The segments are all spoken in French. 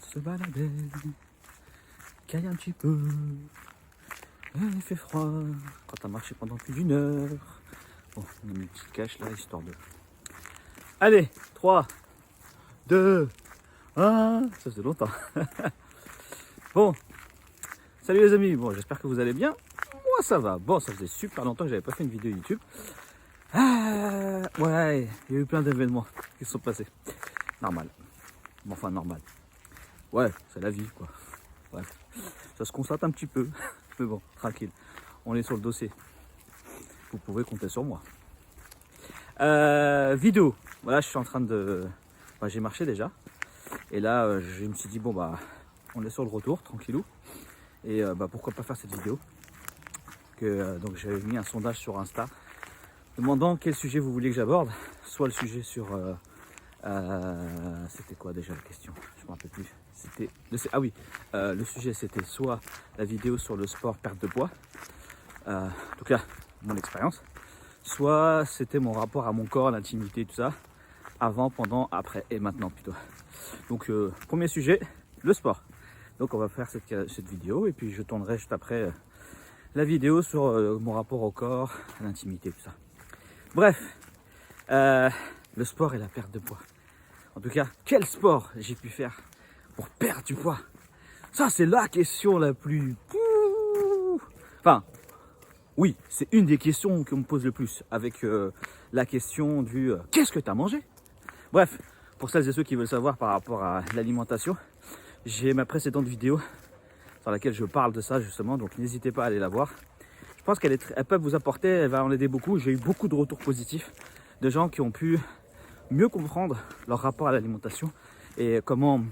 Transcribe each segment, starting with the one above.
se balader, caille un petit peu. Il fait froid quand t'as marché pendant plus d'une heure. Bon, on a mis une petite cache là, histoire de... Allez, 3, 2, 1, ça faisait longtemps. Bon, salut les amis, bon j'espère que vous allez bien. Moi ça va, bon ça faisait super longtemps que j'avais pas fait une vidéo YouTube. Ouais, il y a eu plein d'événements qui se sont passés. Normal, bon, enfin normal. Ouais, c'est la vie quoi. Ouais. Ça se constate un petit peu, mais bon, tranquille. On est sur le dossier. Vous pouvez compter sur moi. Vidéo. Voilà, je suis en train de... j'ai marché déjà. Et là, je me suis dit, bon, bah, on est sur le retour, tranquillou. Et pourquoi pas faire cette vidéo. Donc, j'avais mis un sondage sur Insta demandant quel sujet vous vouliez que j'aborde. Soit le sujet sur... c'était quoi déjà la question? Je me rappelle plus. C'était... Ah oui, le sujet c'était soit la vidéo sur le sport perte de poids. En tout cas, mon expérience. Soit c'était mon rapport à mon corps, l'intimité, tout ça. Avant, pendant, après et maintenant plutôt. Donc, premier sujet, le sport. Donc, on va faire cette vidéo et puis je tournerai juste après la vidéo sur mon rapport au corps, à l'intimité, tout ça. Bref, le sport et la perte de poids. En tout cas, quel sport j'ai pu faire pour perdre du poids? Ça, c'est la question la plus... Enfin, oui, c'est une des questions qu'on me pose le plus, avec la question du qu'est-ce que tu as mangé? Bref, pour celles et ceux qui veulent savoir par rapport à l'alimentation, j'ai ma précédente vidéo sur laquelle je parle de ça justement, donc n'hésitez pas à aller la voir. Je pense qu'elle peut vous apporter, elle va en aider beaucoup. J'ai eu beaucoup de retours positifs de gens qui ont pu mieux comprendre leur rapport à l'alimentation et comment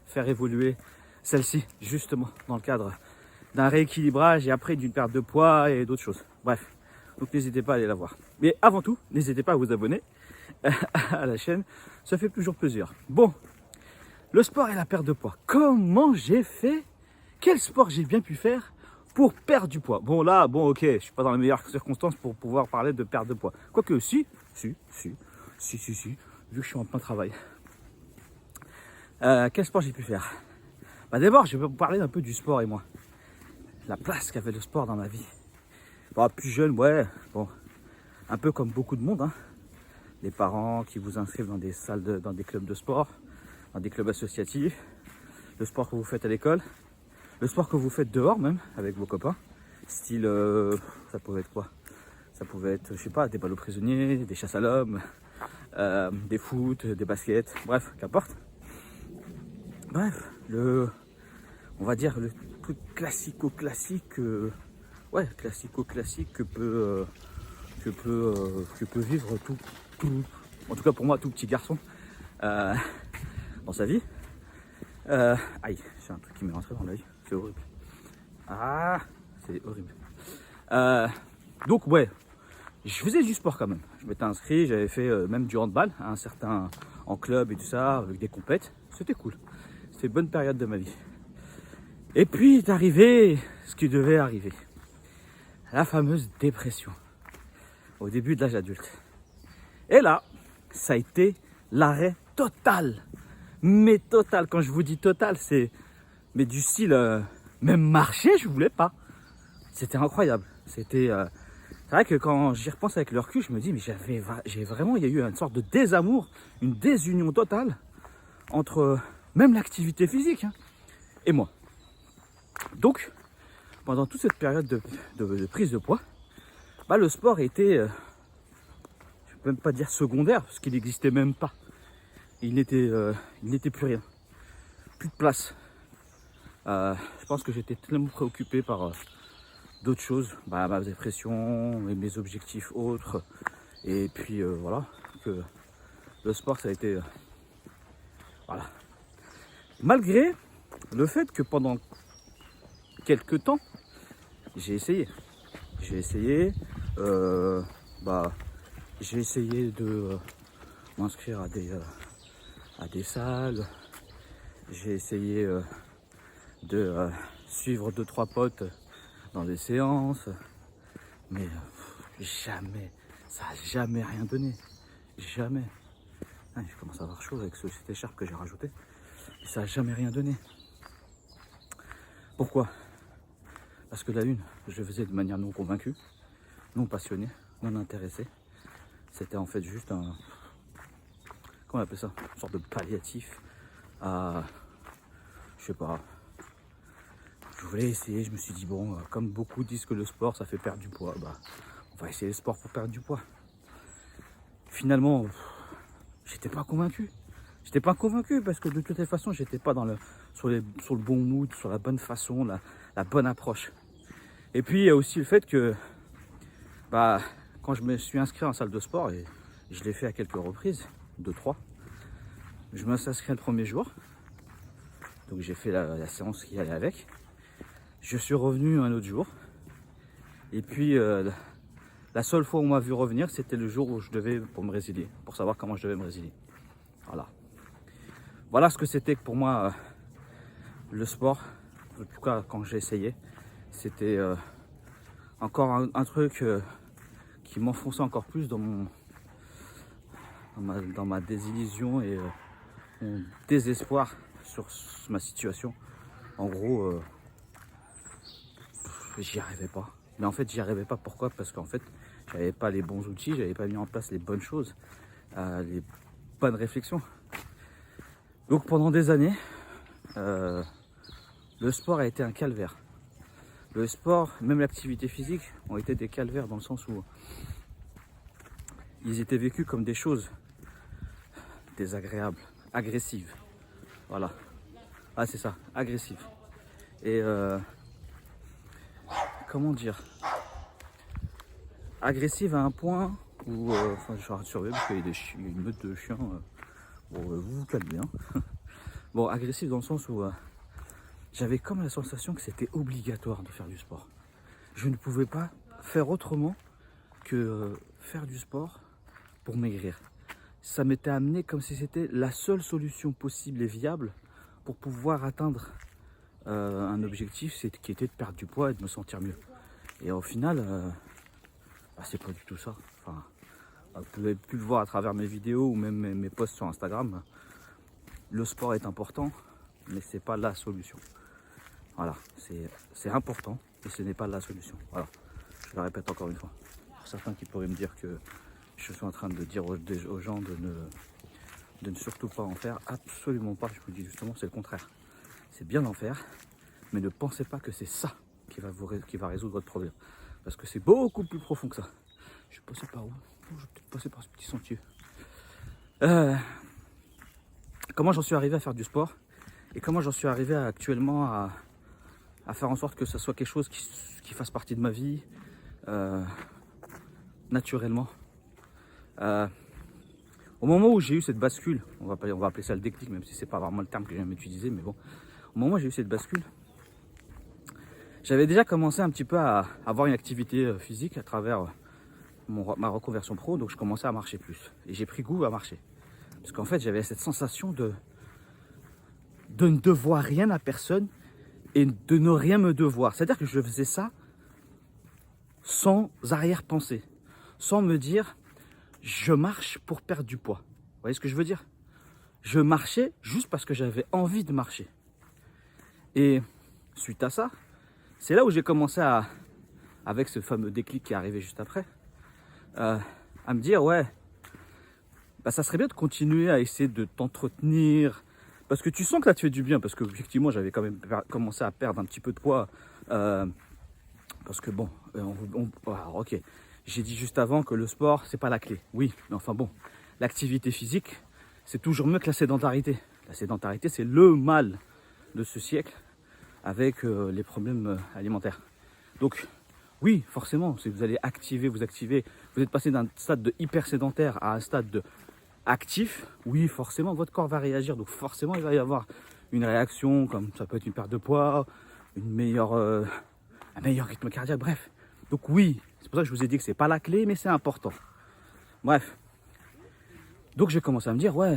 faire évoluer celle-ci justement dans le cadre d'un rééquilibrage et après d'une perte de poids et d'autres choses. Bref, donc n'hésitez pas à aller la voir. Mais avant tout, n'hésitez pas à vous abonner à la chaîne, ça fait toujours plaisir. Bon, le sport et la perte de poids. Comment j'ai fait? Quel sport j'ai bien pu faire pour perdre du poids? Bon là, bon ok, je suis pas dans les meilleures circonstances pour pouvoir parler de perte de poids. Quoique si, vu que je suis en plein travail. Quel sport j'ai pu faire? D'abord, je vais vous parler un peu du sport et moi. La place qu'avait le sport dans ma vie. Plus jeune, ouais, bon, un peu comme beaucoup de monde, hein. Les parents qui vous inscrivent dans des salles, dans des clubs de sport, dans des clubs associatifs, le sport que vous faites à l'école, le sport que vous faites dehors même, avec vos copains, style, ça pouvait être quoi? Ça pouvait être, je sais pas, des ballots prisonniers, des chasses à l'homme, des foot, des baskets, bref, qu'importe. Bref, on va dire le truc classico-classique, classico-classique que peut vivre tout, en tout cas pour moi, tout petit garçon dans sa vie. Aïe, c'est un truc qui m'est rentré dans l'œil, c'est horrible. Ah, c'est horrible. Donc ouais, je faisais du sport quand même. Je m'étais inscrit, j'avais fait même du handball, en club et tout ça, avec des compètes. C'était cool. C'était une bonne période de ma vie. Et puis est arrivé ce qui devait arriver. La fameuse dépression. Au début de l'âge adulte. Et là, ça a été l'arrêt total. Mais total, quand je vous dis total, c'est mais du style, même marcher, je voulais pas. C'était incroyable. C'est vrai que quand j'y repense avec le recul, je me dis, mais j'ai vraiment, il y a eu une sorte de désamour, une désunion totale entre même l'activité physique et moi. Donc, pendant toute cette période de prise de poids, le sport était, je ne peux même pas dire secondaire, parce qu'il n'existait même pas. Il n'était plus rien. Plus de place. Je pense que j'étais tellement préoccupé par d'autres choses, ma dépression, mes objectifs autres. Et puis voilà, que le sport, ça a été... voilà. Malgré le fait que pendant quelques temps, j'ai essayé. J'ai essayé de m'inscrire à des salles. J'ai essayé de suivre 2-3 potes dans des séances. Mais jamais, ça n'a jamais rien donné. Jamais. Je commence à avoir chaud avec cette écharpe que j'ai rajoutée. Et ça n'a jamais rien donné. Pourquoi? Parce que la une, je le faisais de manière non convaincue, non passionnée, non intéressée. C'était en fait juste un... Comment on appelle ça? Une sorte de palliatif à... Je sais pas. Je voulais essayer, je me suis dit, bon, comme beaucoup disent que le sport, ça fait perdre du poids, bah, on va essayer le sport pour perdre du poids. Finalement, j'étais pas convaincu. J'étais pas convaincu parce que de toute façon, j'étais pas sur le bon mood, sur la bonne façon, la bonne approche. Et puis, il y a aussi le fait que, bah, quand je me suis inscrit en salle de sport, et je l'ai fait à quelques reprises, 2, 3, je me suis inscrit le premier jour. Donc j'ai fait la séance qui allait avec. Je suis revenu un autre jour. Et puis la seule fois où on m'a vu revenir, c'était le jour où je devais pour me résilier, pour savoir comment je devais me résilier. Voilà. Voilà ce que c'était pour moi le sport. En tout cas, quand j'ai essayé, c'était encore un truc qui m'enfonçait encore plus dans ma désillusion et mon désespoir sur ma situation. En gros, j'y arrivais pas. Mais en fait, j'y arrivais pas. Pourquoi? Parce qu'en fait, j'avais pas les bons outils, j'avais pas mis en place les bonnes choses, les bonnes réflexions. Donc pendant des années, le sport a été un calvaire. Le sport, même l'activité physique, ont été des calvaires dans le sens où ils étaient vécus comme des choses désagréables, agressives. Voilà. Ah, c'est ça, agressives. Et comment dire, agressive à un point où, enfin, je vais surveiller parce qu'il y a une meute de chiens. Bon, vous vous calmez, hein. Bon, agressive dans le sens où j'avais comme la sensation que c'était obligatoire de faire du sport. Je ne pouvais pas faire autrement que faire du sport pour maigrir. Ça m'était amené comme si c'était la seule solution possible et viable pour pouvoir atteindre un objectif qui était de perdre du poids et de me sentir mieux. Et au final, bah, c'est pas du tout ça. Enfin, vous avez pu le voir à travers mes vidéos ou même mes posts sur Instagram. Le sport est important, mais c'est pas la solution. Voilà, c'est important, mais ce n'est pas la solution. Voilà, je le répète encore une fois. Pour certains qui pourraient me dire que je suis en train de dire aux gens de ne surtout pas en faire, absolument pas. Je vous dis justement, c'est le contraire. C'est bien d'en faire, mais ne pensez pas que c'est ça qui va résoudre votre problème. Parce que c'est beaucoup plus profond que ça. Je suis passé par où? Je vais peut-être passer par ce petit sentier. Comment j'en suis arrivé à faire du sport et comment j'en suis arrivé actuellement à faire en sorte que ça soit quelque chose qui fasse partie de ma vie naturellement. Au moment où j'ai eu cette bascule, on va appeler ça le déclic, même si c'est pas vraiment le terme que j'aime utiliser, mais bon, au moment où j'ai eu cette bascule, j'avais déjà commencé un petit peu à avoir une activité physique à travers ma reconversion pro, donc je commençais à marcher plus. Et j'ai pris goût à marcher. Parce qu'en fait, j'avais cette sensation de ne devoir rien à personne et de ne rien me devoir. C'est-à-dire que je faisais ça sans arrière-pensée, sans me dire je marche pour perdre du poids. Vous voyez ce que je veux dire? Je marchais juste parce que j'avais envie de marcher. Et suite à ça, c'est là où j'ai commencé avec ce fameux déclic qui est arrivé juste après, à me dire ouais, bah ça serait bien de continuer à essayer de t'entretenir parce que tu sens que ça te fait du bien, parce que effectivement j'avais quand même commencé à perdre un petit peu de poids parce que bon, alors, ok, j'ai dit juste avant que le sport c'est pas la clé, oui, mais enfin bon, l'activité physique c'est toujours mieux que la sédentarité. La sédentarité c'est le mal de ce siècle avec les problèmes alimentaires. Donc oui, forcément, si vous allez vous êtes passé d'un stade de hyper sédentaire à un stade de actif, oui, forcément, votre corps va réagir. Donc forcément, il va y avoir une réaction, comme ça peut être une perte de poids, un meilleur rythme cardiaque, bref. Donc oui, c'est pour ça que je vous ai dit que c'est pas la clé, mais c'est important. Bref. Donc j'ai commencé à me dire, ouais,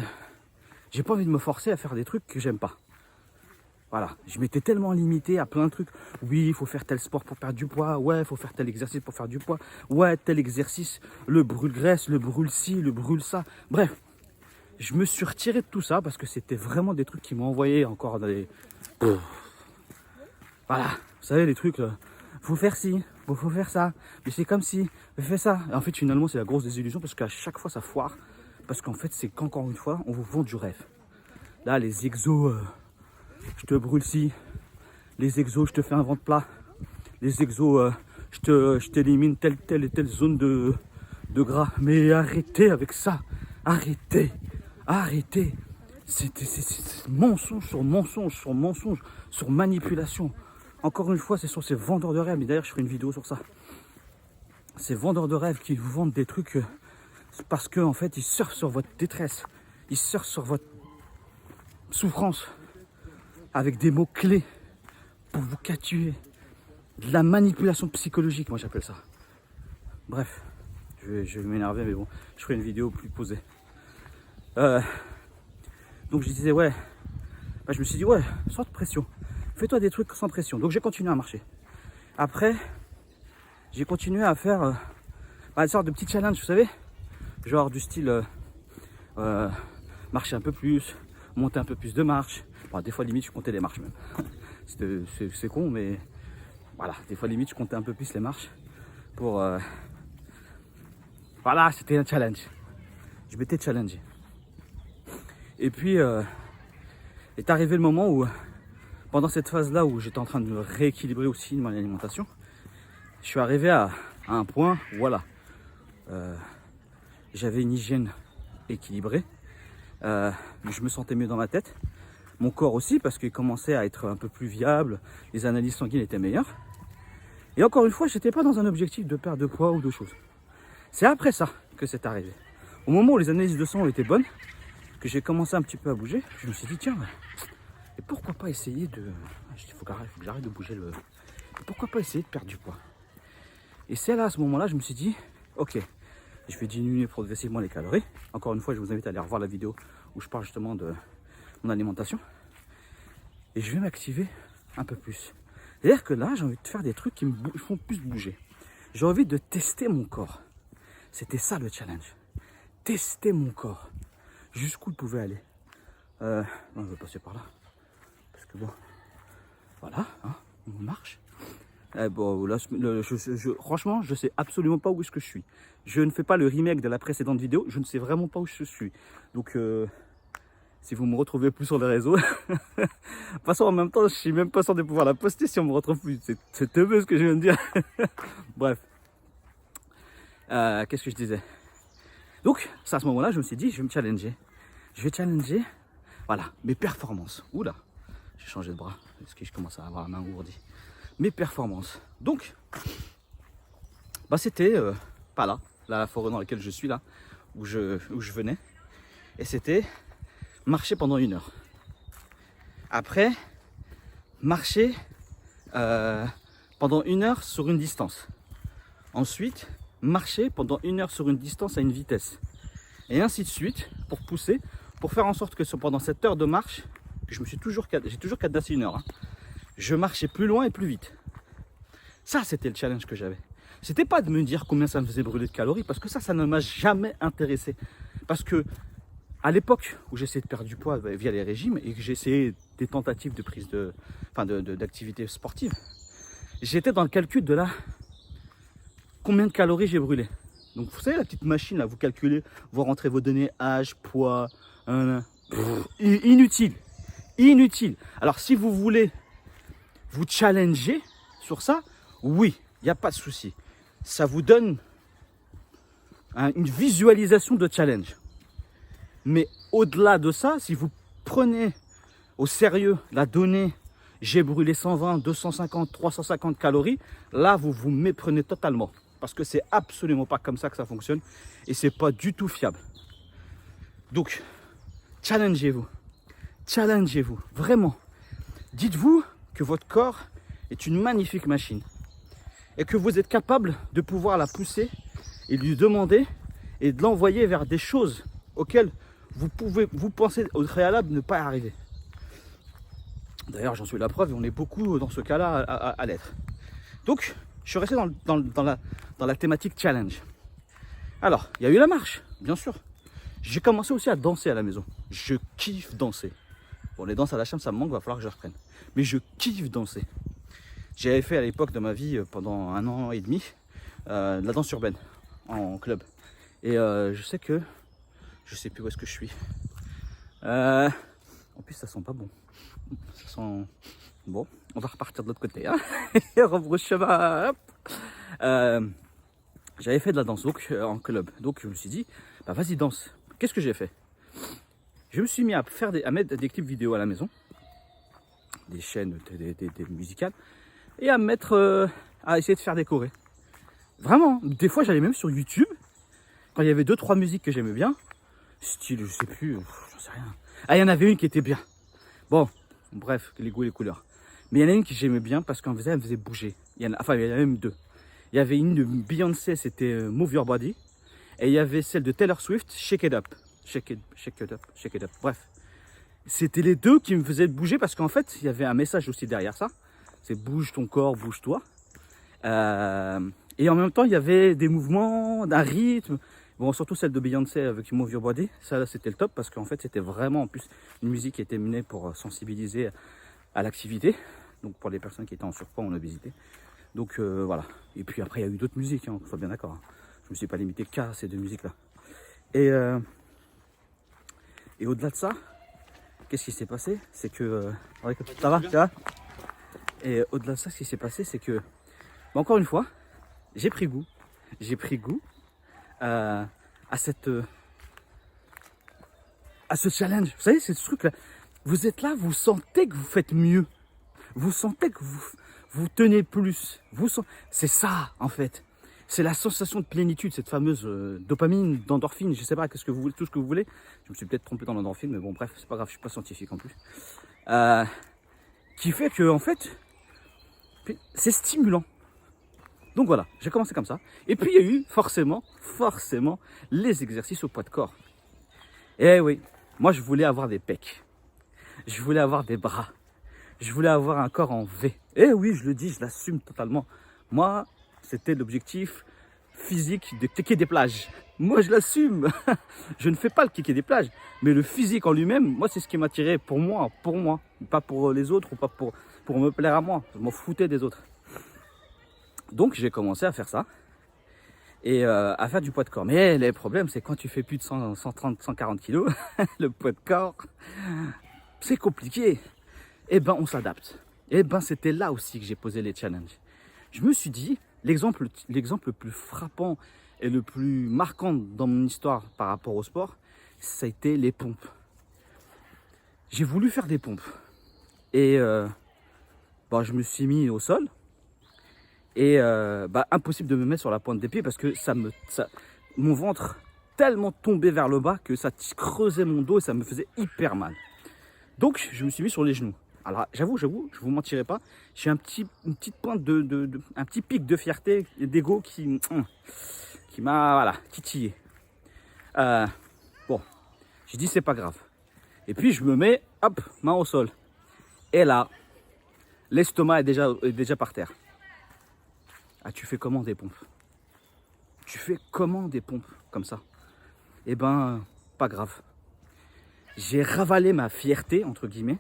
j'ai pas envie de me forcer à faire des trucs que j'aime pas. Voilà, je m'étais tellement limité à plein de trucs. Oui, il faut faire tel sport pour perdre du poids. Ouais, il faut faire tel exercice pour faire du poids. Ouais, tel exercice, le brûle-graisse, le brûle-ci, le brûle-ça. Bref, je me suis retiré de tout ça parce que c'était vraiment des trucs qui m'ont envoyé encore dans les... Voilà, vous savez, les trucs, faut faire ci, faut faire ça, mais c'est comme si, fais ça. Et en fait, finalement, c'est la grosse désillusion parce qu'à chaque fois, ça foire. Parce qu'en fait, c'est qu'encore une fois, on vous vend du rêve. Là, les exos, je te brûle ci. Les exos, je te fais un ventre plat. Les exos, je t'élimine telle et telle zone de gras. Mais arrêtez avec ça. Arrêtez. C'est mensonge sur mensonge sur mensonge, sur manipulation. Encore une fois, c'est sur ces vendeurs de rêves. Et d'ailleurs, je ferai une vidéo sur ça. Ces vendeurs de rêves qui vous vendent des trucs parce qu'en fait, ils surfent sur votre détresse. Ils surfent sur votre souffrance avec des mots-clés pour vous capturer. De la manipulation psychologique, moi j'appelle ça. Bref, je vais m'énerver, mais bon, je ferai une vidéo plus posée. Donc je disais, ouais, je me suis dit, ouais, sans pression. Fais-toi des trucs sans pression. Donc j'ai continué à marcher. Après, j'ai continué à faire une sorte de petit challenge, vous savez, genre du style marcher un peu plus, monter un peu plus de marches. Bon, des fois limite je comptais les marches même. C'est con, mais voilà, des fois limite je comptais un peu plus les marches pour voilà, c'était un challenge. Je m'étais challengé. Et puis est arrivé le moment où, pendant cette phase là où j'étais en train de me rééquilibrer aussi mon alimentation, je suis arrivé à un point où voilà, j'avais une hygiène équilibrée, je me sentais mieux dans ma tête, mon corps aussi parce qu'il commençait à être un peu plus viable, les analyses sanguines étaient meilleures. Et encore une fois, je n'étais pas dans un objectif de perte de poids ou de choses. C'est après ça que c'est arrivé. Au moment où les analyses de sang étaient bonnes, que j'ai commencé un petit peu à bouger, je me suis dit tiens, et pourquoi pas essayer de... Il faut que j'arrête de bouger le... Et pourquoi pas essayer de perdre du poids? Et c'est là, à ce moment-là, je me suis dit, ok, je vais diminuer progressivement les calories. Encore une fois, je vous invite à aller revoir la vidéo où je parle justement de mon alimentation. Et je vais m'activer un peu plus. C'est-à-dire que là, j'ai envie de faire des trucs qui me font plus bouger. J'ai envie de tester mon corps. C'était ça le challenge. Tester mon corps. Jusqu'où il pouvait aller. Non, je vais passer par là. Parce que bon, voilà, hein, on marche. Bon, là, franchement, je sais absolument pas où est-ce que je suis. Je ne fais pas le remake de la précédente vidéo. Je ne sais vraiment pas où je suis. Donc, si vous me retrouvez plus sur les réseaux, de toute façon, en même temps, je suis même pas sûr de pouvoir la poster si on me retrouve plus. C'est teubeux ce que je viens de dire. Bref. Qu'est-ce que je disais? Donc, c'est à ce moment-là, je me suis dit, je vais me challenger. Je vais challenger, voilà, mes performances. Oula, j'ai changé de bras, parce que je commence à avoir la main ourdie. Mes performances. Donc, c'était pas là, la forêt dans laquelle je suis, là, où je venais. Et c'était marcher pendant 1 heure. Après, marcher pendant 1 heure sur une distance. Ensuite, marcher pendant 1 heure sur une distance à une vitesse. Et ainsi de suite, pour pousser, pour faire en sorte que pendant cette heure de marche, que j'ai toujours cadenassé 1 heure, hein, je marchais plus loin et plus vite. Ça, c'était le challenge que j'avais. C'était pas de me dire combien ça me faisait brûler de calories, parce que ça ne m'a jamais intéressé. Parce que à l'époque où j'essayais de perdre du poids via les régimes et que j'essayais des tentatives de prise d'activité sportive, j'étais dans le calcul de là combien de calories j'ai brûlé. Donc vous savez la petite machine là, vous calculez, vous rentrez vos données âge, poids, inutile. Alors si vous voulez vous challenger sur ça, oui, il n'y a pas de souci. Ça vous donne une visualisation de challenge. Mais au-delà de ça, si vous prenez au sérieux la donnée, j'ai brûlé 120, 250, 350 calories, là vous vous méprenez totalement. Parce que c'est absolument pas comme ça que ça fonctionne et c'est pas du tout fiable. Donc, challengez-vous, vraiment. Dites-vous que votre corps est une magnifique machine et que vous êtes capable de pouvoir la pousser et lui demander et de l'envoyer vers des choses auxquelles vous pensez au préalable ne pas arriver. D'ailleurs, j'en suis la preuve et on est beaucoup dans ce cas-là à l'être. Donc, je suis resté dans la thématique challenge. Alors, il y a eu la marche, bien sûr. J'ai commencé aussi à danser à la maison. Je kiffe danser. Bon, les danses à la chambre, ça me manque, va falloir que je reprenne. Mais je kiffe danser. J'avais fait à l'époque de ma vie, pendant 1 an et demi, de la danse urbaine en club. Et je sais que je sais plus où est-ce que je suis. En plus, ça sent pas bon. Ça sent... Bon, on va repartir de l'autre côté. Hein. Rebrousse chemin. J'avais fait de la danse donc, en club. Donc je me suis dit, bah vas-y danse. Qu'est-ce que j'ai fait? Je me suis mis à mettre des clips vidéo à la maison. Des chaînes des musicales. Et à mettre... à essayer de faire décorer. Vraiment, des fois j'allais même sur YouTube. Quand il y avait 2-3 musiques que j'aimais bien. Style, je sais plus, j'en sais rien. Ah, il y en avait une qui était bien. Bon, bref, les goûts et les couleurs. Mais il y en a une que j'aimais bien parce qu'elle me faisait bouger. Enfin, il y en a même 2. Il y avait une de Beyoncé, c'était Move Your Body. Et il y avait celle de Taylor Swift, Shake It Up. Shake it up, shake it up. Bref. C'était les 2 qui me faisaient bouger parce qu'en fait, il y avait un message aussi derrière ça. C'est bouge ton corps, bouge-toi. Et en même temps, il y avait des mouvements, d'un rythme. Bon, surtout celle de Beyoncé avec Move Your Body. Ça, c'était le top parce qu'en fait, c'était vraiment en plus une musique qui était menée pour sensibiliser à l'activité. Donc pour les personnes qui étaient en surpoids ou en obésité. Donc voilà. Et puis après, il y a eu d'autres musiques, hein, qu'on soit bien d'accord. Hein. Je ne me suis pas limité qu'à ces 2 musiques-là. Et au-delà de ça, qu'est-ce qui s'est passé? C'est que... ça va? Ça va? Et au-delà de ça, ce qui s'est passé, c'est que... Bah, encore une fois, j'ai pris goût. J'ai pris goût à ce challenge. Vous savez, c'est ce truc-là. Vous êtes là, vous sentez que vous faites mieux. Vous sentez que vous tenez plus. C'est ça, en fait. C'est la sensation de plénitude, cette fameuse dopamine, d'endorphine, je sais pas, qu'est-ce que vous voulez, tout ce que vous voulez. Je me suis peut-être trompé dans l'endorphine, mais bon, bref, c'est pas grave, je suis pas scientifique en plus. Qui fait que, en fait, c'est stimulant. Donc voilà, j'ai commencé comme ça. Et puis il y a eu forcément, les exercices au poids de corps. Eh oui, moi je voulais avoir des pecs. Je voulais avoir des bras. Je voulais avoir un corps en V. Eh oui, je le dis, je l'assume totalement. Moi, c'était l'objectif physique de kéké des plages. Moi, je l'assume. Je ne fais pas le kéké des plages. Mais le physique en lui-même, moi, c'est ce qui m'attirait pour moi. Pas pour les autres ou pas pour me plaire à moi. Je m'en foutais des autres. Donc j'ai commencé à faire ça et à faire du poids de corps. Mais le problème, c'est quand tu fais plus de 130, 140 kilos, le poids de corps, c'est compliqué. Eh ben, on s'adapte. Eh ben, c'était là aussi que j'ai posé les challenges. Je me suis dit, l'exemple le plus frappant et le plus marquant dans mon histoire par rapport au sport, ça a été les pompes. J'ai voulu faire des pompes et je me suis mis au sol. Et impossible de me mettre sur la pointe des pieds parce que mon ventre tellement tombé vers le bas que ça creusait mon dos et ça me faisait hyper mal. Donc je me suis mis sur les genoux. Alors j'avoue, je vous mentirai pas, j'ai une petite pointe un petit pic de fierté et d'ego qui m'a titillé. Bon, j'ai dit c'est pas grave. Et puis je me mets, hop, main au sol. Et là, l'estomac est déjà par terre. Ah, tu fais comment des pompes? Tu fais comment des pompes comme ça? Eh ben, pas grave. J'ai ravalé ma fierté, entre guillemets.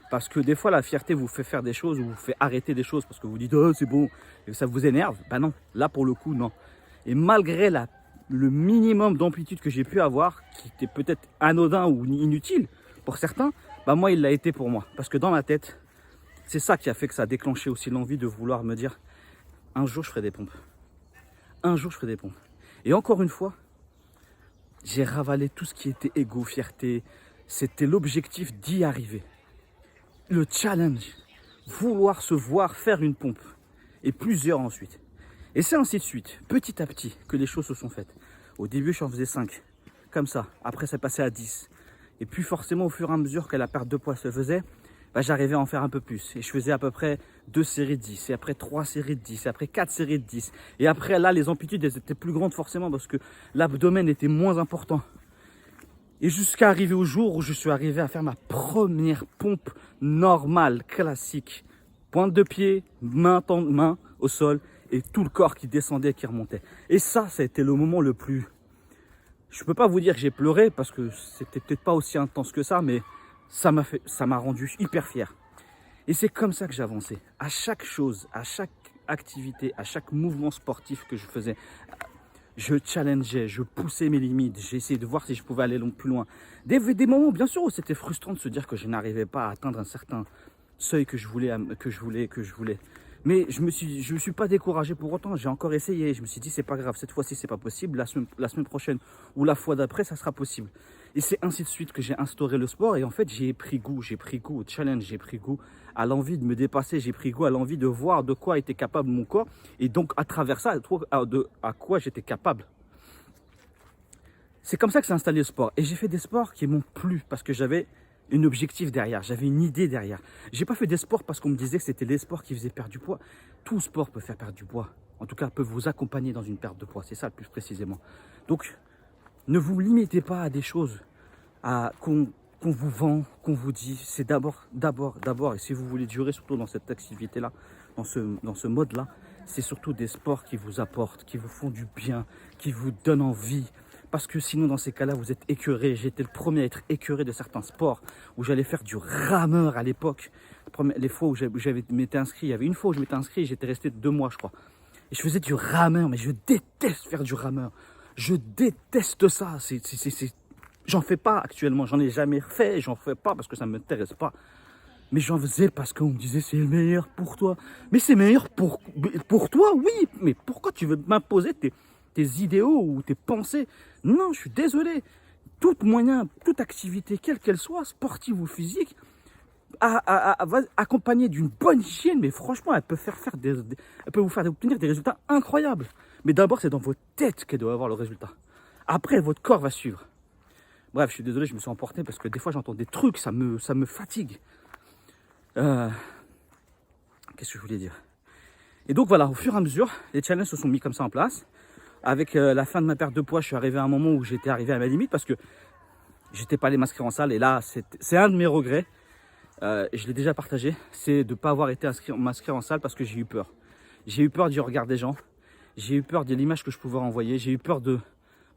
Parce que des fois, la fierté vous fait faire des choses ou vous fait arrêter des choses parce que vous dites « Oh, c'est bon » et ça vous énerve. Ben non, là, pour le coup, non. Et malgré le minimum d'amplitude que j'ai pu avoir, qui était peut-être anodin ou inutile pour certains, moi, il l'a été pour moi. Parce que dans ma tête, c'est ça qui a fait que ça a déclenché aussi l'envie de vouloir me dire un jour je ferai des pompes. Un jour je ferai des pompes. Et encore une fois, j'ai ravalé tout ce qui était égo, fierté. C'était l'objectif d'y arriver. Le challenge. Vouloir se voir faire une pompe. Et plusieurs ensuite. Et c'est ainsi de suite, petit à petit, que les choses se sont faites. Au début, j'en faisais 5. Comme ça. Après, ça passait à 10. Et puis forcément, au fur et à mesure que la perte de poids se faisait, j'arrivais à en faire un peu plus. Et je faisais à peu près 2 séries de 10, et après 3 séries de 10, et après 4 séries de 10. Et après, là, les amplitudes, elles étaient plus grandes forcément parce que l'abdomen était moins important. Et jusqu'à arriver au jour où je suis arrivé à faire ma première pompe normale, classique. Pointe de pied, main au sol, et tout le corps qui descendait et qui remontait. Et ça a été le moment le plus... Je peux pas vous dire que j'ai pleuré parce que c'était peut-être pas aussi intense que ça, mais ça m'a rendu hyper fier. Et c'est comme ça que j'ai avancé. À chaque chose, à chaque activité, à chaque mouvement sportif que je faisais, je challengeais, je poussais mes limites, j'ai essayé de voir si je pouvais aller plus loin. Des moments, bien sûr, où c'était frustrant de se dire que je n'arrivais pas à atteindre un certain seuil que je voulais. Mais je me suis pas découragé pour autant. J'ai encore essayé. Je me suis dit, c'est pas grave, cette fois-ci, c'est pas possible. La semaine prochaine ou la fois d'après, ça sera possible. Et c'est ainsi de suite que j'ai instauré le sport. Et en fait, j'ai pris goût au challenge, j'ai pris goût à l'envie de me dépasser, j'ai pris goût à l'envie de voir de quoi était capable mon corps. Et donc, à travers ça, à quoi j'étais capable. C'est comme ça que s'est installé le sport. Et j'ai fait des sports qui m'ont plu parce que j'avais un objectif derrière, j'avais une idée derrière. J'ai pas fait des sports parce qu'on me disait que c'était les sports qui faisaient perdre du poids. Tout sport peut faire perdre du poids. En tout cas, peut vous accompagner dans une perte de poids. C'est ça le plus précisément. Donc, ne vous limitez pas à des choses qu'on vous vend, qu'on vous dit. C'est d'abord. Et si vous voulez durer surtout dans cette activité-là, dans ce mode-là, c'est surtout des sports qui vous apportent, qui vous font du bien, qui vous donnent envie. Parce que sinon, dans ces cas-là, vous êtes écœuré. J'étais le premier à être écœuré de certains sports où j'allais faire du rameur à l'époque. Les fois où m'étais inscrit, il y avait une fois où je m'étais inscrit, j'étais resté 2 mois, je crois. Et je faisais du rameur, mais je déteste faire du rameur. Je déteste ça. J'en fais pas actuellement, j'en ai jamais fait, j'en fais pas parce que ça ne m'intéresse pas. Mais j'en faisais parce qu'on me disait c'est le meilleur pour toi. Mais c'est meilleur pour toi, oui. Mais pourquoi tu veux m'imposer tes idéaux ou tes pensées? Non, je suis désolé. Tout moyen, toute activité, quelle qu'elle soit, sportive ou physique, accompagnée d'une bonne hygiène, mais franchement, elle peut vous faire obtenir des résultats incroyables. Mais d'abord, c'est dans votre tête qu'elle doit avoir le résultat. Après, votre corps va suivre. Bref, je suis désolé, je me suis emporté parce que des fois, j'entends des trucs, ça me fatigue. Qu'est-ce que je voulais dire? Et donc voilà, au fur et à mesure, les challenges se sont mis comme ça en place. Avec la fin de ma perte de poids, je suis arrivé à un moment où j'étais arrivé à ma limite parce que j'étais pas allé m'inscrire en salle. Et là, c'est un de mes regrets. Je l'ai déjà partagé. C'est de ne pas avoir été m'inscrire en salle parce que j'ai eu peur. J'ai eu peur du regard des gens. J'ai eu peur de l'image que je pouvais renvoyer. J'ai eu peur de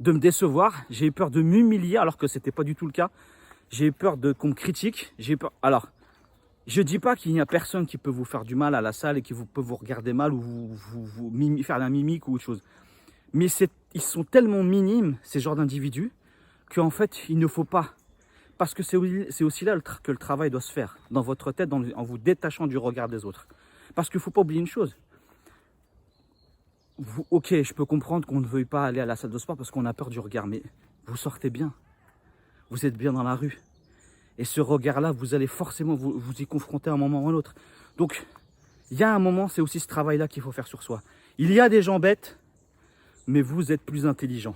me décevoir. J'ai eu peur de m'humilier alors que c'était pas du tout le cas. J'ai eu peur qu'on me critique. J'ai eu peur. Alors, je dis pas qu'il n'y a personne qui peut vous faire du mal à la salle et qui peut vous regarder mal ou vous faire la mimique ou autre chose. Mais ils sont tellement minimes, ces genres d'individus, qu'en fait, il ne faut pas. Parce que c'est aussi là que le travail doit se faire, dans votre tête, en vous détachant du regard des autres. Parce qu'il ne faut pas oublier une chose. Ok, je peux comprendre qu'on ne veuille pas aller à la salle de sport parce qu'on a peur du regard, mais vous sortez bien. Vous êtes bien dans la rue. Et ce regard-là, vous allez forcément vous y confronter à un moment ou à un autre. Donc, il y a un moment, c'est aussi ce travail-là qu'il faut faire sur soi. Il y a des gens bêtes, mais vous êtes plus intelligent.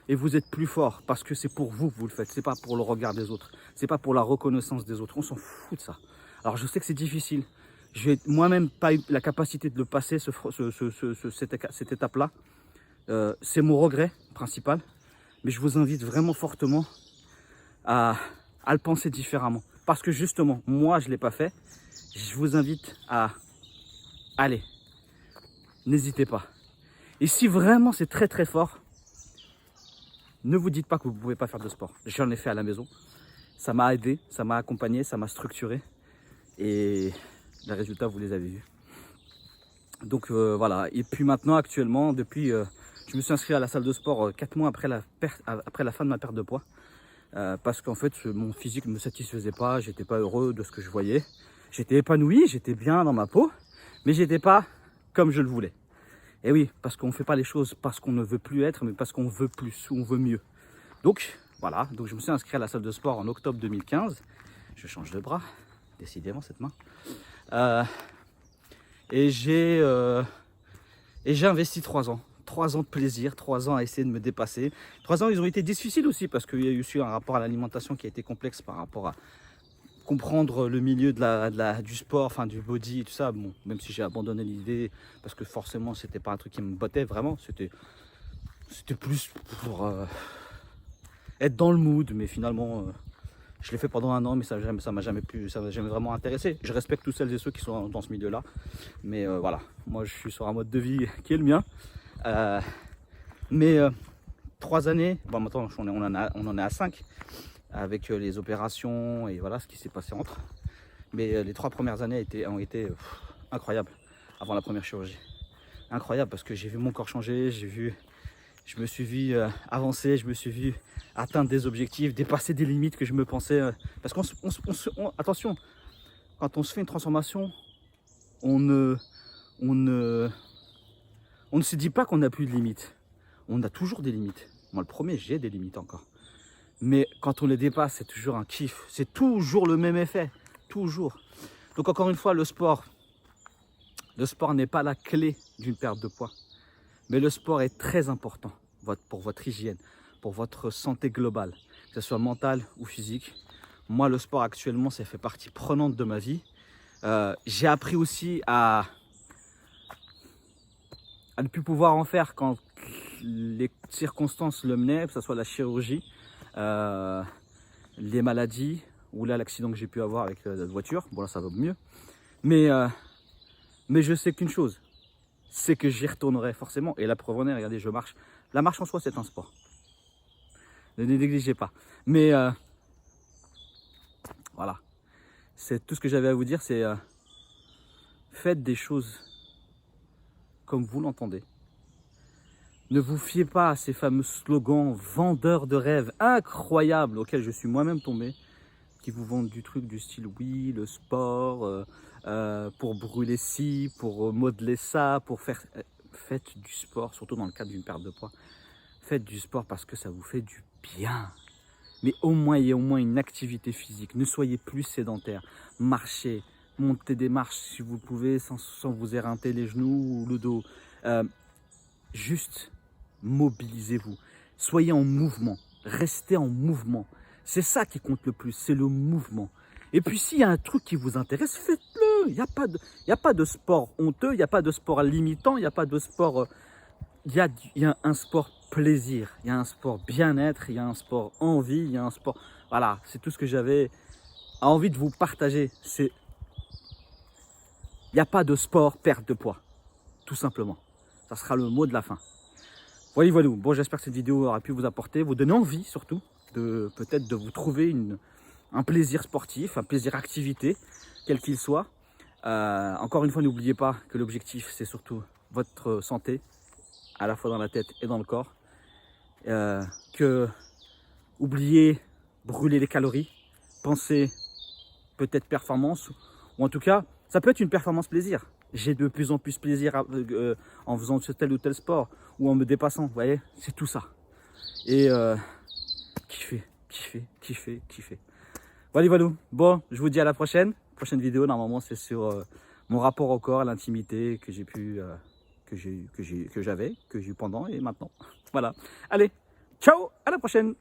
Et vous êtes plus fort parce que c'est pour vous que vous le faites. C'est pas pour le regard des autres. C'est pas pour la reconnaissance des autres. On s'en fout de ça. Alors je sais que c'est difficile. Je n'ai moi-même pas eu la capacité de le passer, cette étape-là. C'est mon regret principal. Mais je vous invite vraiment fortement à le penser différemment. Parce que justement, moi je ne l'ai pas fait. Je vous invite à aller. N'hésitez pas. Et si vraiment c'est très très fort, ne vous dites pas que vous ne pouvez pas faire de sport. J'en ai fait à la maison. Ça m'a aidé, ça m'a accompagné, ça m'a structuré. Et les résultats, vous les avez vus. Donc voilà. Et puis maintenant, actuellement, depuis, je me suis inscrit à la salle de sport 4 mois après la fin de ma perte de poids. Parce qu'en fait, mon physique ne me satisfaisait pas. J'étais pas heureux de ce que je voyais. J'étais épanoui, j'étais bien dans ma peau. Mais j'étais pas comme je le voulais. Et oui, parce qu'on ne fait pas les choses parce qu'on ne veut plus être, mais parce qu'on veut plus, ou on veut mieux. Donc, voilà. Donc, je me suis inscrit à la salle de sport en octobre 2015. Je change de bras, décidément, cette main. Et j'ai investi 3 ans. 3 ans de plaisir, 3 ans à essayer de me dépasser. 3 ans, ils ont été difficiles aussi parce qu'il y a eu aussi un rapport à l'alimentation qui a été complexe par rapport à comprendre le milieu du sport, enfin du body et tout ça. Bon, même si j'ai abandonné l'idée parce que forcément c'était pas un truc qui me bottait vraiment, c'était plus pour être dans le mood. Mais finalement, je l'ai fait pendant 1 an, mais ça m'a jamais vraiment intéressé. Je respecte tous celles et ceux qui sont dans ce milieu-là, mais voilà, moi je suis sur un mode de vie qui est le mien. Mais 3 années, bon maintenant on en est à 5 avec les opérations et voilà ce qui s'est passé entre. Mais les 3 premières années ont été incroyables avant la première chirurgie. Incroyable parce que j'ai vu mon corps changer, je me suis vu avancer, je me suis vu atteindre des objectifs, dépasser des limites que je me pensais. Parce attention, quand on se fait une transformation, on ne se dit pas qu'on n'a plus de limites. On a toujours des limites. Moi le premier, j'ai des limites encore. Mais quand on les dépasse, c'est toujours un kiff. C'est toujours le même effet. Toujours. Donc encore une fois, le sport n'est pas la clé d'une perte de poids. Mais le sport est très important pour votre hygiène, pour votre santé globale, que ce soit mentale ou physique. Moi, le sport actuellement, ça fait partie prenante de ma vie. J'ai appris aussi à ne plus pouvoir en faire quand les circonstances le menaient, que ce soit la chirurgie, les maladies, ou là l'accident que j'ai pu avoir avec la voiture. Bon là ça va mieux. Mais je sais qu'une chose, c'est que j'y retournerai forcément. Et la preuve en est, regardez, je marche. La marche en soi, c'est un sport. Ne négligez pas. Mais voilà. C'est tout ce que j'avais à vous dire, c'est faites des choses comme vous l'entendez. Ne vous fiez pas à ces fameux slogans vendeurs de rêves incroyables auxquels je suis moi-même tombé, qui vous vendent du truc du style oui, le sport, pour brûler ci, pour modeler ça, pour faire... Faites du sport, surtout dans le cadre d'une perte de poids. Faites du sport parce que ça vous fait du bien. Mais au moins, il y a au moins une activité physique. Ne soyez plus sédentaire. Marchez, montez des marches si vous le pouvez, sans vous éreinter les genoux ou le dos. Juste mobilisez-vous. Soyez en mouvement. Restez en mouvement. C'est ça qui compte le plus, c'est le mouvement. Et puis s'il y a un truc qui vous intéresse, faites-le. Il n'y a pas de sport honteux, il n'y a pas de sport limitant, il n'y a pas de sport... Il y a un sport plaisir, il y a un sport bien-être, il y a un sport envie, il y a un sport... Voilà, c'est tout ce que j'avais envie de vous partager. Il n'y a pas de sport perte de poids, tout simplement. Ça sera le mot de la fin. Voilà. Bon, j'espère que cette vidéo aura pu vous apporter, vous donner envie surtout, peut-être de vous trouver un plaisir sportif, un plaisir activité, quel qu'il soit. Encore une fois, n'oubliez pas que l'objectif, c'est surtout votre santé, à la fois dans la tête et dans le corps. Oubliez brûler les calories, pensez peut-être performance, ou en tout cas, ça peut être une performance plaisir. J'ai de plus en plus plaisir en faisant tel ou tel sport, ou en me dépassant, vous voyez, c'est tout ça. Et kiffer. Voilà. Bon, je vous dis à la prochaine. Prochaine vidéo, normalement, c'est sur mon rapport au corps, à l'intimité que j'ai eu pendant et maintenant. Voilà. Allez, ciao, à la prochaine.